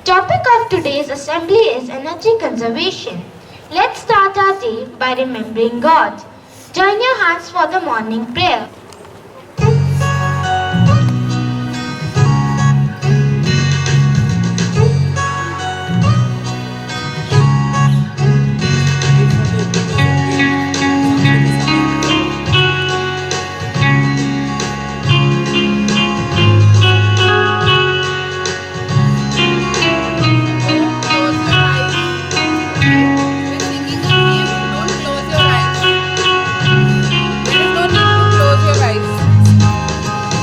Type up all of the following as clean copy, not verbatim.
Topic of today's assembly is energy conservation. Let's start our day by remembering God. Join your hands for the morning prayer.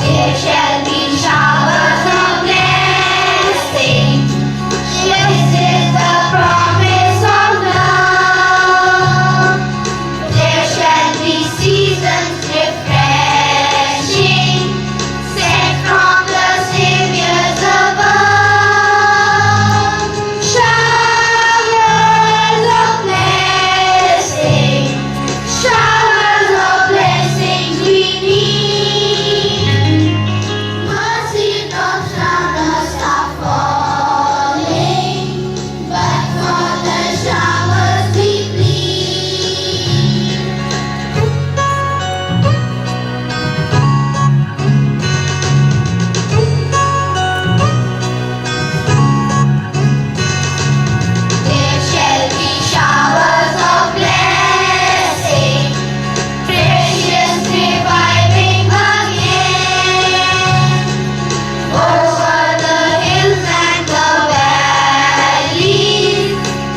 There shall be showers of blessing. This is the promise of love. There shall be seasons refreshing, sent from the Savior's above. Showers of blessing, showers of blessings we need. Mercy drops round us are falling, but for the showers we plead. There shall be showers of blessing, precious reviving again. Over the hills and the valleys,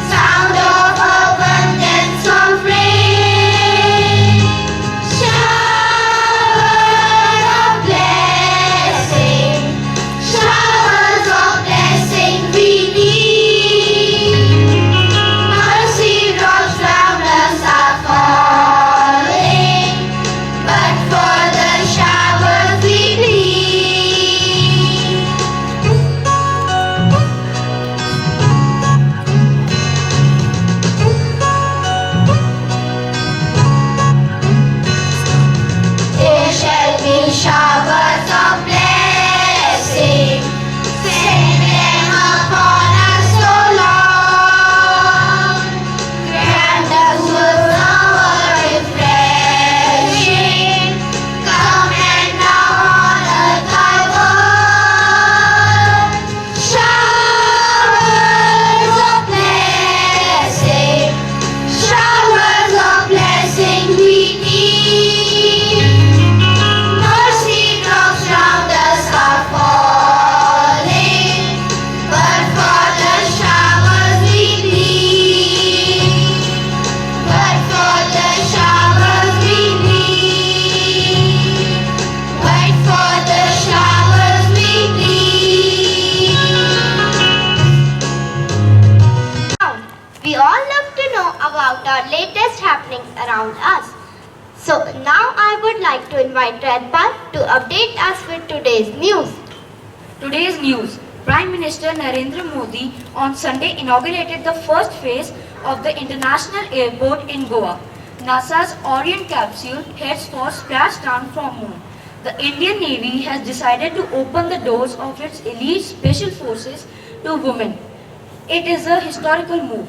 sound of abundance of rain. Showers of blessing, showers of blessing we need. Mercy drops round us are falling, but for the showers we plead. There shall be showers of blessing, send them upon us so long. Grant us with our refreshing, come and now honor thy word. Showers of blessing, showers of blessing we need. Mercy drops round us are falling, but for the showers we plead. But for the showers we plead. But for the showers we plead. We all love to know about our latest happenings around us. So now I would like to invite Redpal to update us with today's news. Today's news. Prime Minister Narendra Modi on Sunday inaugurated the first phase of the International Airport in Goa. NASA's Orion capsule heads for splashdown from Moon. The Indian Navy has decided to open the doors of its elite special forces to women. It is a historical move.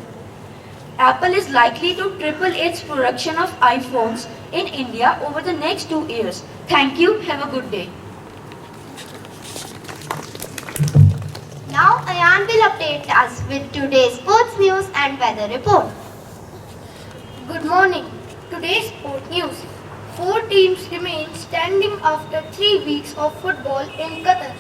Apple is likely to triple its production of iPhones in India over the next 2 years. Thank you. Have a good day. Now Ayan will update us with today's sports news and weather report. Good morning. Today's sport news. 4 teams remain standing after 3 weeks of football in Qatar.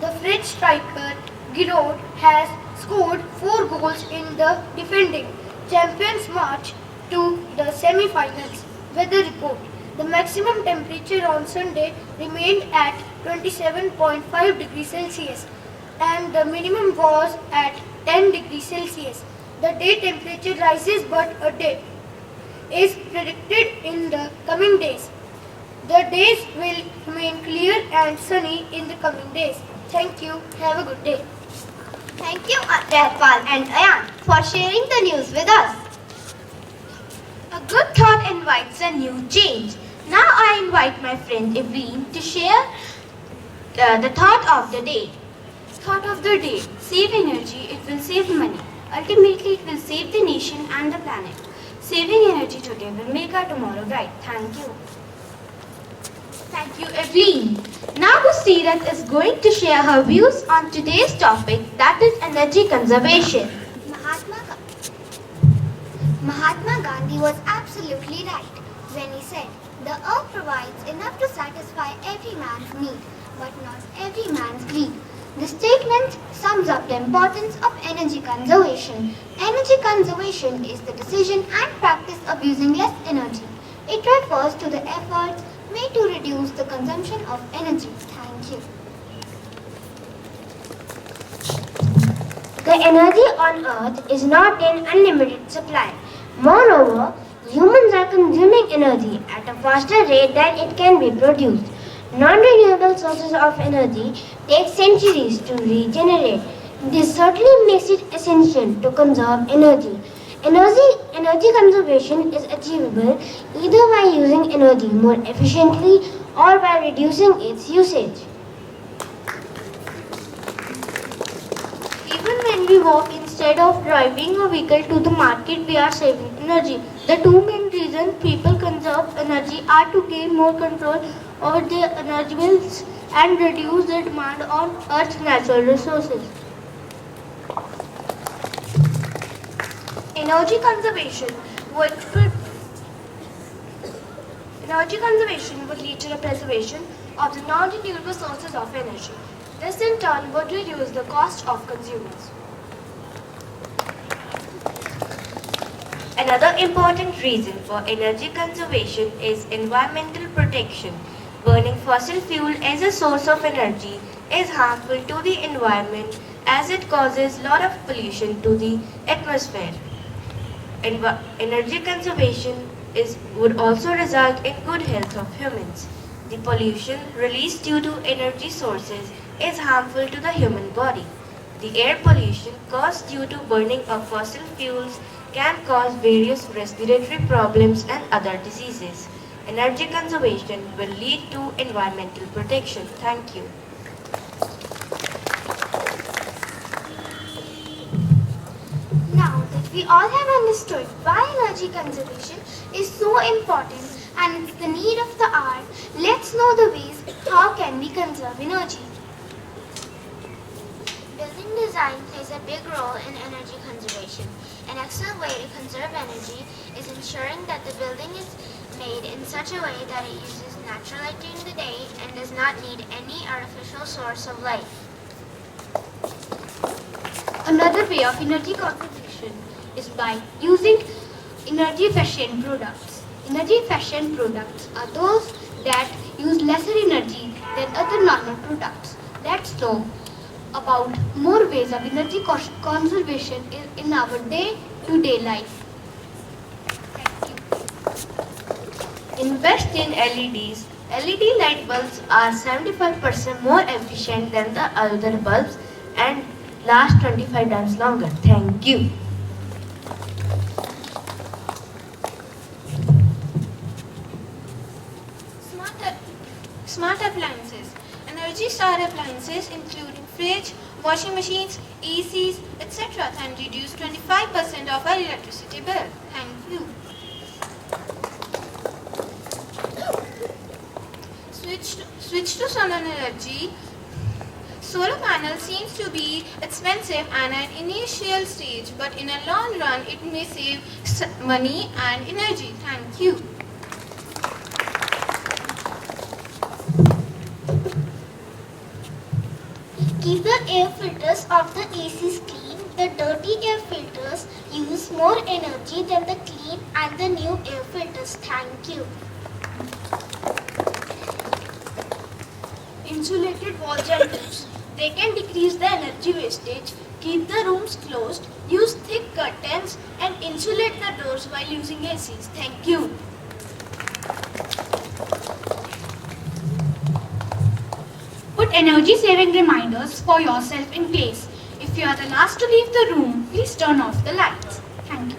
The French striker Giroud has scored 4 goals in the defending champions march to the semi-finals. Weather report. The maximum temperature on Sunday remained at 27.5 degrees Celsius and the minimum was at 10 degrees Celsius. The day temperature rises but a dip is predicted in the coming days. The days will remain clear and sunny in the coming days. Thank you. Have a good day. Thank you, Redpal and Ayan, for sharing the news with us. A good thought invites a new change. Now I invite my friend Evelyn to share the thought of the day. thought of the day. Save energy, it will save money. Ultimately, it will save the nation and the planet. Saving energy today will make our tomorrow bright. Thank you. Thank you, Evelyn. Now Seerat is going to share her views on today's topic, that is energy conservation. Mahatma Gandhi was absolutely right when he said, the earth provides enough to satisfy every man's need, but not every man's greed. The statement sums up the importance of energy conservation. Energy conservation is the decision and practice of using less energy. It refers to the efforts made to reduce the consumption of energy. Thank you. The energy on Earth is not in unlimited supply. Moreover, humans are consuming energy at a faster rate than it can be produced. Non-renewable sources of energy take centuries to regenerate. This certainly makes it essential to conserve energy. Energy conservation is achievable either by using energy more efficiently or by reducing its usage. Even when we walk instead of driving a vehicle to the market, we are saving energy. The two main reasons people conserve energy are to gain more control over their energy bills and reduce the demand on Earth's natural resources. Energy conservation would lead to the preservation of the non-renewable sources of energy. This in turn would reduce the cost of consumers. Another important reason for energy conservation is environmental protection. Burning fossil fuel as a source of energy is harmful to the environment as it causes a lot of pollution to the atmosphere. Energy conservation would also result in good health of humans. The pollution released due to energy sources is harmful to the human body. The air pollution caused due to burning of fossil fuels can cause various respiratory problems and other diseases. Energy conservation will lead to environmental protection. Thank you. Now that we all have understood why energy conservation is so important and it's the need of the hour, let's know the ways how can we conserve energy. Building design plays a big role in energy conservation. An excellent way to conserve energy is ensuring that the building is made in such a way that it uses natural light during the day and does not need any artificial source of light. Another way of energy conservation is by using energy efficient products. Energy efficient products are those that use lesser energy than other normal products. Let's know about more ways of energy conservation in our day-to-day life. Invest in LEDs. LED light bulbs are 75% more efficient than the other bulbs and last 25 times longer. Thank you. Smart appliances. Energy Star appliances including fridge, washing machines, ACs, etc. can reduce 25% of our electricity bill. Thank you. Switch to solar energy. Solar panel seems to be expensive at an initial stage, but in a long run it may save money and energy. Thank you. Keep the air filters of the ACs clean. The dirty air filters use more energy than the clean and the new air filters. Thank you. Insulated walls and roofs. They can decrease the energy wastage, keep the rooms closed, use thick curtains and insulate the doors while using ACs. Thank you. Put energy saving reminders for yourself in place. If you are the last to leave the room, please turn off the lights. Thank you.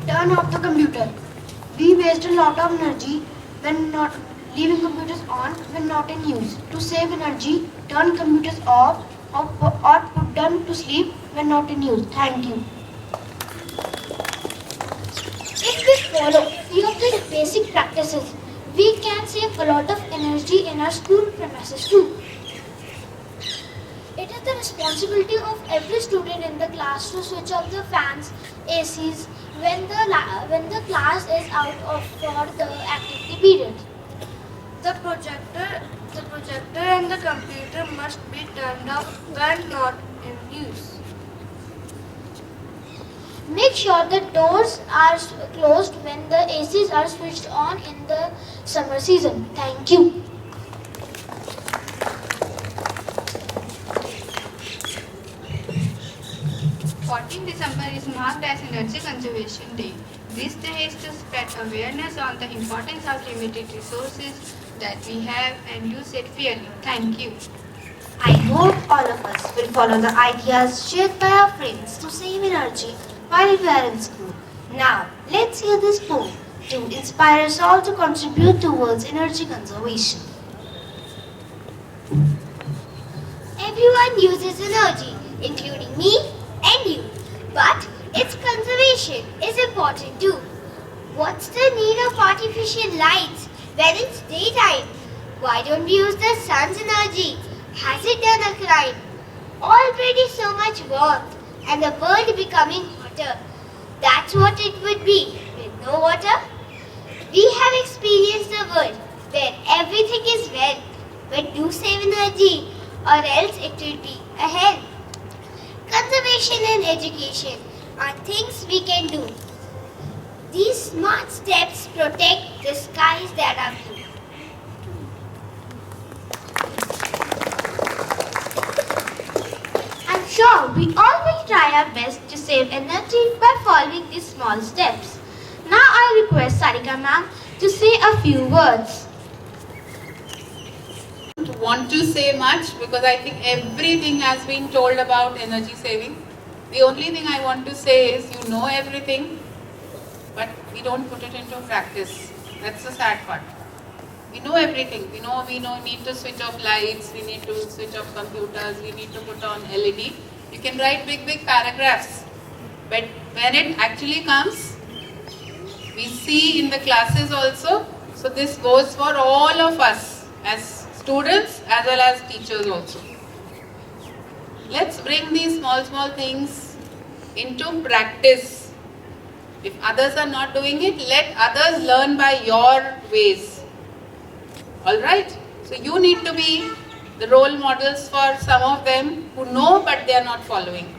Turn off the computer. We waste a lot of energy when leaving computers on when not in use. To save energy, turn computers off or put them to sleep when not in use. Thank you. If we follow few of the basic practices, we can save a lot of energy in our school premises too. It is the responsibility of every student in the class to switch off the fans, ACs when the class is out of for the activity period. The projector and the computer must be turned off when not in use. Make sure the doors are closed when the ACs are switched on in the summer season. Thank you. 14 December is marked as Energy Conservation Day. This day is to spread awareness on the importance of limited resources that we have and use it fairly. Thank you. I hope all of us will follow the ideas shared by our friends to save energy while we are in school. Now, let's hear this poem to inspire us all to contribute towards energy conservation. Everyone uses energy, including me and you. But its conservation is important too. What's the need of artificial lights when it's daytime? Why don't we use the sun's energy? Has it done a crime? Already so much warmth and the world becoming hotter. That's what it would be with no water. We have experienced a world where everything is well, but do save energy or else it will be a hell. Conservation and education are things we can do. These smart steps protect the skies that are blue. I'm sure we all will try our best to save energy by following these small steps. Now I request Sarika ma'am to say a few words. Want to say much because I think everything has been told about energy saving. The only thing I want to say is you know everything, but we don't put it into practice. That's the sad part. We know everything. We know need to switch off lights, we need to switch off computers, we need to put on LED. You can write big paragraphs, but when it actually comes, we see in the classes also. So this goes for all of us as students as well as teachers also. Let's bring these small things into practice. If others are not doing it, let others learn by your ways. Alright? So you need to be the role models for some of them who know but they are not following.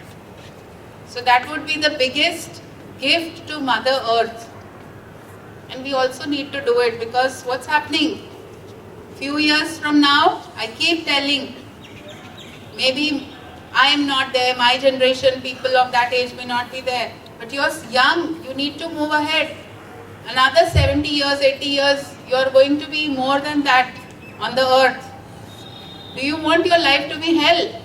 So that would be the biggest gift to Mother Earth. And we also need to do it because what's happening? Few years from now, I keep telling, maybe I am not there, my generation, people of that age may not be there. But you're young, you need to move ahead. Another 70 years, 80 years, you're going to be more than that on the earth. Do you want your life to be hell?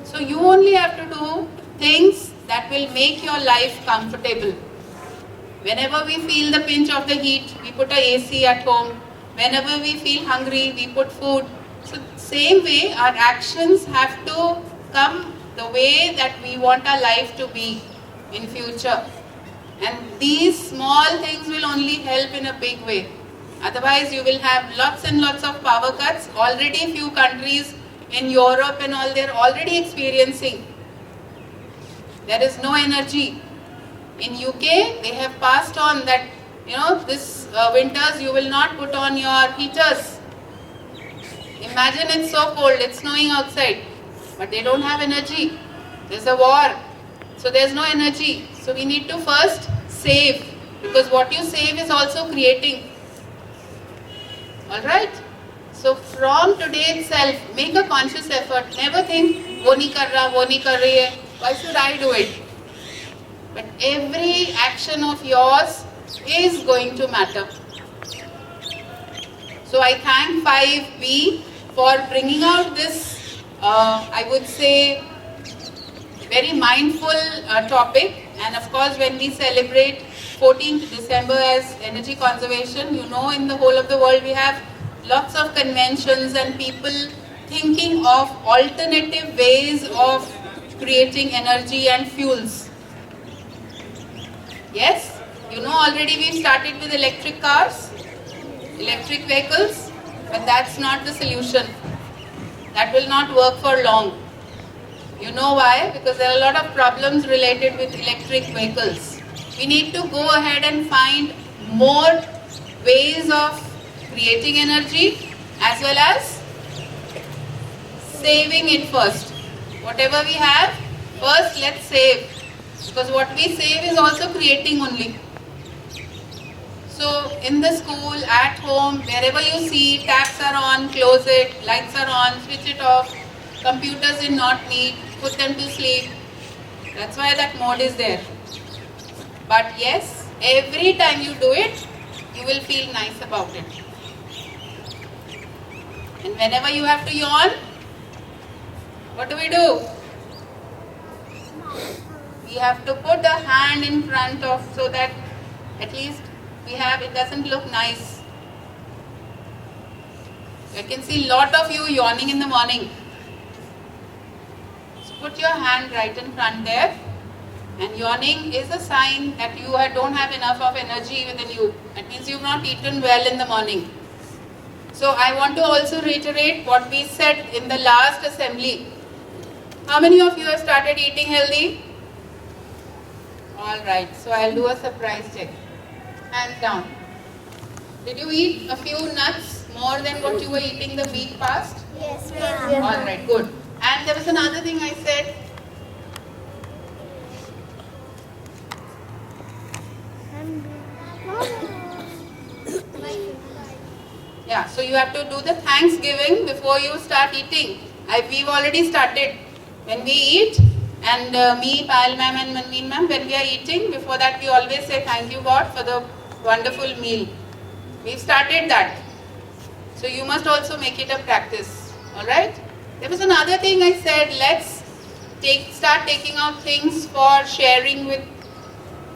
So you only have to do things that will make your life comfortable. Whenever we feel the pinch of the heat, we put a AC at home. Whenever we feel hungry, we put food. So same way, our actions have to come the way that we want our life to be in future. And these small things will only help in a big way. Otherwise, you will have lots and lots of power cuts. Already few countries in Europe and all, they're already experiencing. There is no energy. In UK, they have passed on that, this winters you will not put on your heaters. Imagine it's so cold, it's snowing outside, but they don't have energy. There's a war, so there's no energy. So we need to first save, because what you save is also creating. Alright? So from today itself, make a conscious effort. Never think, wo nahi kar raha, wo nahi kar rahi hai. Why should I do it? But every action of yours is going to matter. So I thank 5B for bringing out this, I would say, very mindful topic. And of course, when we celebrate 14th December as energy conservation. You know, in the whole of the world we have lots of conventions and people thinking of alternative ways of creating energy and fuels. Yes, you know already we've started with electric cars, electric vehicles, but that's not the solution. That will not work for long. You know why? Because there are a lot of problems related with electric vehicles. We need to go ahead and find more ways of creating energy as well as saving it first. Whatever we have, first let's save. Because what we save is also creating only. So in the school, at home, wherever you see taps are on, close it, lights are on, switch it off, computers in not need, put them to sleep. That's why that mode is there. But yes, every time you do it, you will feel nice about it. And whenever you have to yawn, what do? We have to put a hand in front of, so that at least we have, it doesn't look nice. I can see a lot of you yawning in the morning. So put your hand right in front there. And yawning is a sign that you don't have enough of energy within you. That means you've not eaten well in the morning. So I want to also reiterate what we said in the last assembly. How many of you have started eating healthy? Alright, so I'll do a surprise check. Hands down. Did you eat a few nuts more than what you were eating the week past? Yes, Alright, good. And there was another thing I said. Yeah, so you have to do the Thanksgiving before you start eating. We've already started. When we eat, and me, Payal ma'am and Manveen ma'am, when we are eating, before that we always say thank you God for the wonderful meal. We've started that. So you must also make it a practice. Alright? There was another thing I said, let's start taking out things for sharing with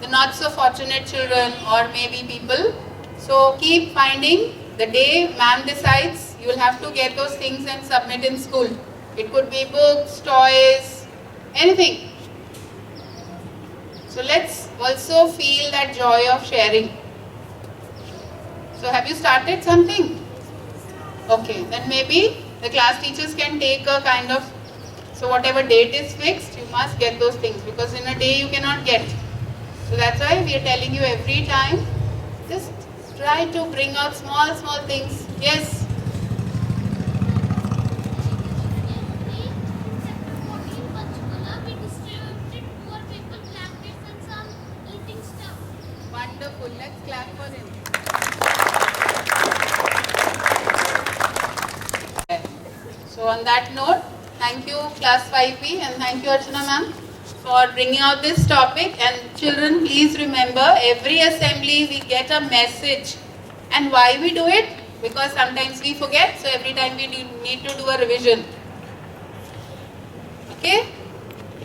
the not so fortunate children or maybe people. So keep finding. The day ma'am decides, you will have to get those things and submit in school. It could be books, toys, anything. So let's also feel that joy of sharing. So have you started something? Okay, then maybe the class teachers can take a kind of, so whatever date is fixed, you must get those things, because in a day you cannot get. So that's why we are telling you every time, just try to bring out small things. Yes. Wonderful. Let's clap for him. So on that note, thank you class 5B and thank you Archana ma'am for bringing out this topic. And children, please remember, every assembly we get a message. And why we do it? Because sometimes we forget, so every time we need to do a revision. Okay?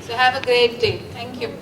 So have a great day. Thank you.